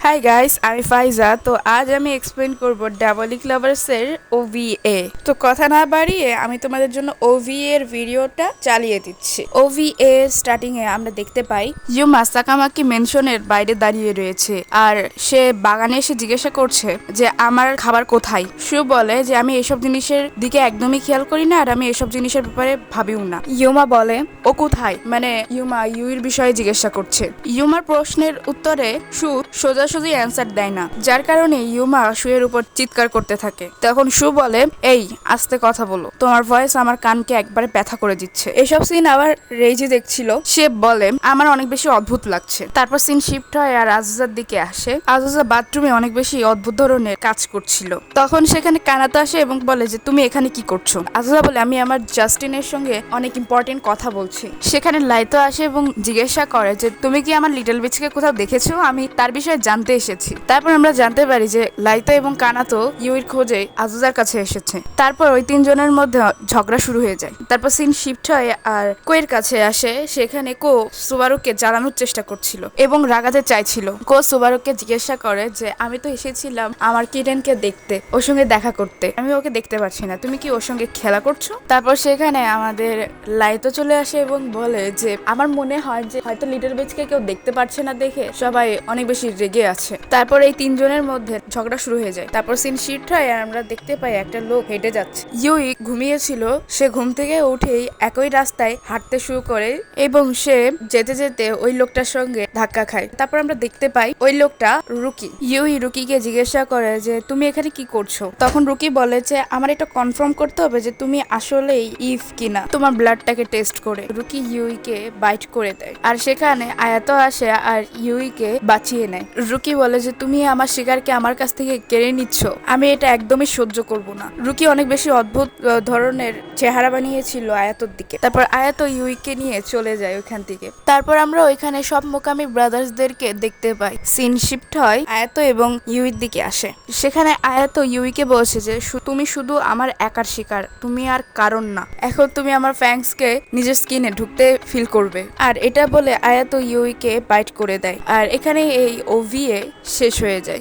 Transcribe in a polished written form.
Hi guys, আমি ফাইজা। তো আজ আমি এক্সপ্লেন করব ডাবল ইক লাভার্সের ওভিএ। তো কথা না বাড়িয়ে আমি তোমাদের জন্য ওভিএ এর ভিডিওটা চালিয়ে দিচ্ছি। ওভিএ স্টার্টিং এ আমরা দেখতে পাই ইউমা সাকামাকি মেনশনের বাইরে দাঁড়িয়ে রয়েছে, আর সে বাগানে এসে জিজ্ঞাসা করছে যে আমার খাবার কোথায়। সু বলে যে আমি এসব জিনিসের দিকে একদমই খেয়াল করি না, আর আমি এসব জিনিসের ব্যাপারে ভাবিও না। ইউমা বলে ও কোথায়, মানে ইউমা ইউর বিষয়ে জিজ্ঞাসা করছে। ইউমার প্রশ্নের উত্তরে সু সোজাসুজি অ্যান্সার দেয় না, যার কারণে ইউমা শুয়ের উপর চিৎকার করতে থাকে। তখন সু বলে এই আস্তে কথা বলো, তোমার ভয়েস আমার কানকে একবারে ব্যথা করে দিচ্ছে। এসব সিন আবার রেইজি দেখছিল। সে বলে আমার অনেক বেশি অদ্ভুত লাগছে। তারপর সিন শিফট হয় আর আজুজার দিকে আসে। আজুজা বাথরুমে অনেক বেশি অদ্ভুত ধরনের কাজ করছিল। তখন সেখানে কানাতো আসে এবং বলে যে তুমি এখানে কি করছো। আজুজা বলে আমি আমার জাস্টিনের সঙ্গে অনেক ইম্পর্টেন্ট কথা বলছি। সেখানে লাইতো আসে এবং জিজ্ঞাসা করে যে তুমি কি আমার লিটল বিচকে কোথাও দেখেছো, আমি তার বিষয়ে জানতে এসেছি। তারপর আমরা জানতে পারি যে লাইতো এবং কানাতো ইউইর খোঁজে আজুজার কাছে এসেছে। তারপর ওই তিনজনের মধ্যে ঝগড়া শুরু হয়ে যায়। তারপর সিন শিফট হয় আর কোয়ের কাছে আসে। সেখানে কো সুবারুকে জ্বালানোর চেষ্টা করছিল এবং রাগাতে চাইছিল। কো সুবারুকে জিজ্ঞাসা করে যে আমি তো এসেছিলাম আমার কিডেনকে দেখতে, ওর সঙ্গে দেখা করতে, আমি ওকে দেখতে পাচ্ছি না, তুমি কি ওর সঙ্গে খেলা করছো। তারপর সেখানে আমাদের লাইতো চলে আসে এবং বলে যে আমার মনে হয় যে হয়তো লিটল বিচকে কেউ দেখতে পারছে না দেখে সবাই অনেক বেশি রেগে আছে। তারপর এই তিনজনের মধ্যে ঝগড়া শুরু হয়ে যায়। তারপর সিন শিফট হয় আর আমরা দেখতে পাই একটা লোক হেঁটে যাচ্ছে। ইউই ঘুমিয়েছিল, সে ঘুম থেকে উঠেই একই রাস্তায় হাঁটতে শুরু করে এবং সে যেতে যেতে ওই লোকটার সঙ্গে ধাক্কা খায়। তারপর আমরা দেখতে পাই ওই লোকটা রুকি। ইউই রুকিকে জিজ্ঞাসা করে যে তুমি এখানে কি করছো। তখন রুকি বলে যে আমার এটা কনফার্ম করতে হবে যে তুমি আসলেই ইভ কিনা, তোমার ব্লাডটাকে টেস্ট করে। রুকি ইউইকে বাইট করে দেয় আর সেখানে আয়াতো আসে আর ইউইকে বাঁচিয়ে নেয়। রুকি বলে যে তুমি আমার শিকারকে আমার কাছ থেকে কেড়ে নিচ্ছ, আমি এটা একদমই সহ্য করব না। রুকি অনেক বেশি অদ্ভুত ধরনের চেহারা বানিয়েছিল আয়াতোর দিকে। তারপর আয়াতো ইউইকে নিয়ে চলে যায় ওইখান থেকে। তারপর আমরা ওইখানে সব মোকামি ব্রাদার্সদেরকে দেখতে পাই। সিন শিফট হয় আয়াতো এবং ইউইর দিকে আসে। সেখানে আয়াতো ইউইকে বলছে যে তুমি শুধু আমার একার শিকার, তুমি আর কারণ না। এখন তুমি আমার ফ্যাংসকে নিজের স্কিনে ঢুকতে ফিল করবে। আর এটা বলে আয়াতো ইউইকে বাইট করে দেয়। আর এখানে এই ওভিএ শেষ হয়ে যায়।